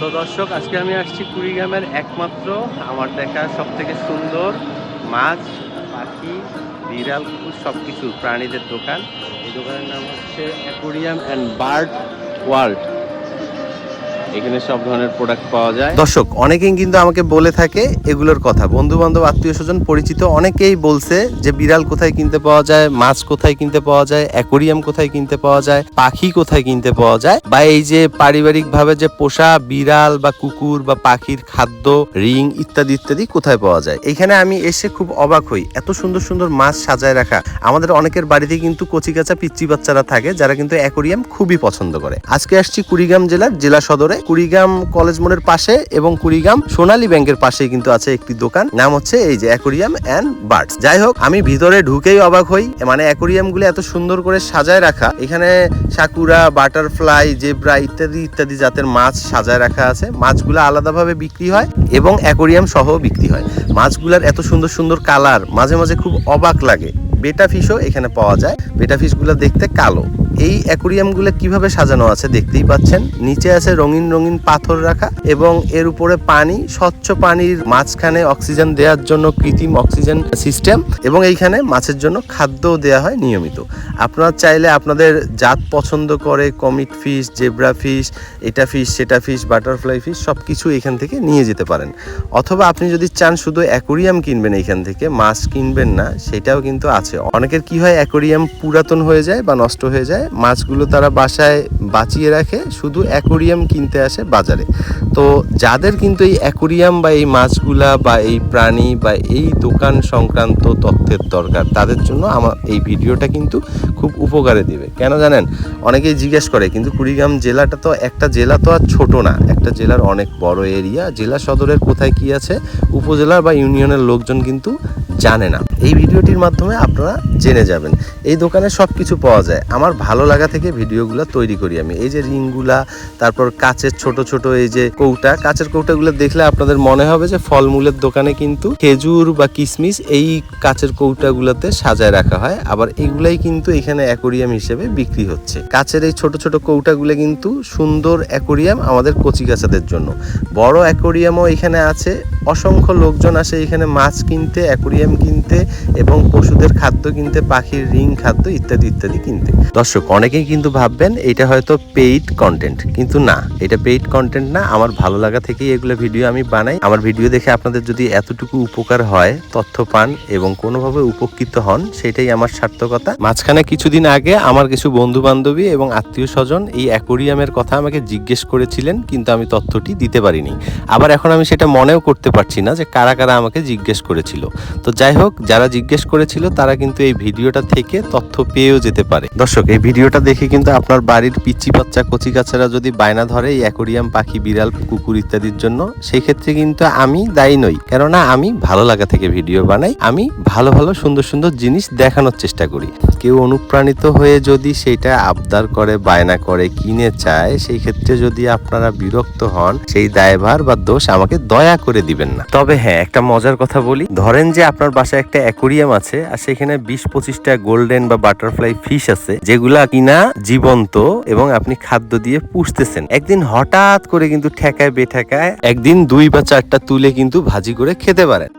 তো দর্শক, আজকে আমি আসছি কুড়িগ্রামের একমাত্র আমার দেখা সব থেকে সুন্দর মাছ, পাখি, বিড়াল, কুকুর সবকিছু প্রাণীদের দোকান। এই দোকানের নাম হচ্ছে অ্যাকোরিয়াম অ্যান্ড বার্ড ওয়ার্ল্ড। এখানে সব ধরনের প্রোডাক্ট পাওয়া যায়। দর্শক, অনেকেই কিন্তু আমাকে বলে থাকে এগুলোর কথা, বন্ধু বান্ধব, আত্মীয় স্বজন, পরিচিত অনেকেই বলছে যে বিড়াল কোথায় কিনতে পাওয়া যায়, মাছ কোথায় কিনতে পাওয়া যায়, অ্যাকোরিয়াম কোথায় কিনতে পাওয়া যায়, পাখি কোথায় কিনতে পাওয়া যায়, বা এই যে পারিবারিক ভাবে যে পোষা বিড়াল বা কুকুর বা পাখির খাদ্য, রিং ইত্যাদি ইত্যাদি কোথায় পাওয়া যায়। এখানে আমি এসে খুব অবাক হই, এত সুন্দর সুন্দর মাছ সাজায় রাখা। আমাদের অনেকের বাড়িতে কিন্তু কচিকাচা পিচ্চি বাচ্চারা থাকে যারা কিন্তু অ্যাকোরিয়াম খুবই পছন্দ করে। আজকে আসছি কুড়িগ্রাম জেলার জেলা সদরে, কুড়িগ্রাম কলেজ মোড়ের পাশে এবং কুড়িগ্রাম সোনালী ব্যাংকের পাশে কিন্তু আছে একটি দোকান, নাম হচ্ছে এই যে অ্যাকোরিয়াম অ্যান্ড বার্ডস। যাই হোক, আমি ভিতরে ঢুকেই অবাক হই, মানে অ্যাকোরিয়াম গুলো এত সুন্দর করে সাজায় রাখা। এখানে সাকুরা, বাটারফ্লাই, জেব্রা ইত্যাদি ইত্যাদি জাতের মাছ সাজায় রাখা আছে। মাছগুলো আলাদাভাবে বিক্রি হয় এবং অ্যাকোরিয়াম সহ বিক্রি হয়। মাছগুলার এত সুন্দর সুন্দর কালার, মাঝে মাঝে খুব অবাক লাগে। বেটা ফিশও এখানে পাওয়া যায়। বেটা ফিশগুলো দেখতে কালো। এই অ্যাকোরিয়ামগুলো কিভাবে সাজানো আছে দেখতেই পাচ্ছেন। নিচে আছে রঙিন রঙিন পাথর রাখা এবং এর উপরে পানি, স্বচ্ছ পানির মাঝখানে অক্সিজেন দেওয়ার জন্য কৃত্রিম অক্সিজেন সিস্টেম, এবং এইখানে মাছের জন্য খাদ্যও দেওয়া হয় নিয়মিত। আপনারা চাইলে আপনাদের জাত পছন্দ করে কমিট ফিশ, জেব্রা ফিশ, এটা ফিশ, সেটা ফিশ, বাটারফ্লাই ফিশ সবকিছু এখান থেকে নিয়ে যেতে পারেন। অথবা আপনি যদি চান শুধু অ্যাকোরিয়াম কিনবেন এইখান থেকে, মাছ কিনবেন না, সেটাও কিন্তু আছে। অনেকের কি হয়, অ্যাকোরিয়াম পুরাতন হয়ে যায় বা নষ্ট হয়ে যায়, মাছগুলো তারা বাসায় বাঁচিয়ে রাখে, শুধু অ্যাকোরিয়াম কিনতে আসে বাজারে। তো যাদের কিন্তু এই অ্যাকোরিয়াম বা এই মাছগুলা বা এই প্রাণী বা এই দোকান সংক্রান্ত তথ্যের দরকার, তাদের জন্য আমার এই ভিডিওটা কিন্তু খুব উপকারে দিবে। কেন জানেন, অনেকেই জিজ্ঞেস করে, কিন্তু কুড়িগ্রাম জেলাটা তো একটা জেলা তো আর ছোট না, একটা জেলার অনেক বড় এরিয়া। জেলা সদরের কোথায় কি আছে উপজেলা বা ইউনিয়নের লোকজন কিন্তু জানে না। এই ভিডিওটির মাধ্যমে আপনারা জেনে যাবেন। এই দোকানে সব কিছু পাওয়া যায়। আমার ভালো লাগা থেকে ভিডিওগুলো তৈরি করি আমি। এই যে রিংগুলা, তারপর কাচের ছোট ছোট এই যে কৌটা, কাচের কৌটাগুলো দেখলে আপনাদের মনে হবে যে ফলমূলের দোকানে কিন্তু খেজুর বা কিশমিশ এই কাচের কৌটাগুলোতে সাজায় রাখা হয়। আবার এগুলাই কিন্তু এখানে অ্যাকোরিয়াম হিসেবে বিক্রি হচ্ছে। কাচের এই ছোট ছোট কৌটাগুলো কিন্তু সুন্দর অ্যাকোরিয়াম আমাদের কচিকাচাদের জন্য। বড় অ্যাকোরিয়ামও এখানে আছে। অসংখ্য লোকজন আসে এখানে মাছ কিনতে, অ্যাকোরিয়াম কিনতে এবং পশুদের খাদ্য কিনতে, পাখির রিং খাদ্য ইত্যাদি ইত্যাদি কিনতে। দর্শক, অনেকেই কিন্তু ভাববেন এটা হয়তো পেইড কন্টেন্ট, কিন্তু না, এটা পেইড কন্টেন্ট না। আমার ভালো লাগা থেকেই এগুলো ভিডিও আমি বানাই। আমার ভিডিও দেখে আপনাদের যদি এতটুকু উপকার হয়, তথ্য পান এবং কোনোভাবে উপকৃত হন, সেটাই আমার সার্থকতা। মাঝখানে কিছুদিন আগে আমার কিছু বন্ধু বান্ধবী এবং আত্মীয় স্বজন এই অ্যাকোরিয়ামের কথা আমাকে জিজ্ঞেস করেছিলেন, কিন্তু আমি তথ্যটি দিতে পারিনি। আবার এখন আমি সেটা মনেও করতে পারছি না যে কারা কারা আমাকে জিজ্ঞেস করেছিল। তো যাই হোক, যারা জিজ্ঞেস করেছিল তারা কিন্তু এই ভিডিওটা থেকে তথ্য পেয়েও যেতে পারে। দর্শক, এই ভিডিওটা দেখে কিন্তু আপনার বাড়ির পিচ্চি বাচ্চা কচিকাচারা যদি বায়না ধরে এই অ্যাকোরিয়াম, পাখি, বিড়াল, কুকুর ইত্যাদির জন্য, সেই ক্ষেত্রে কিন্তু আমি দায়ী নই। কেননা আমি ভালো লাগা থেকে ভিডিও বানাই। আমি ভালো ভালো সুন্দর সুন্দর জিনিস দেখানোর চেষ্টা করি। কেউ অনুপ্রাণিত হয়ে যদি সেটা আবদার করে, বায়না করে, কিনে চায়, সেই ক্ষেত্রে যদি আপনারা বিরক্ত হন, সেই দায়ভার বা দোষ আমাকে দয়া করে দিবেন না। তবে হ্যাঁ, একটা মজার কথা বলি। ধরেন যে আপনার বাসায় একটা অ্যাকোরিয়াম আছে আর সেখানে 20-25টা গোল্ডেন বা বাটারফ্লাই ফিশ আছে, যেগুলা কিনা জীবন্ত এবং আপনি খাদ্য দিয়ে পুষতেছেন। একদিন হঠাৎ করে কিন্তু ঠেকায় বেঠেকায় একদিন 2 বা 4টা তুলে কিন্তু ভাজি করে খেতে পারেন।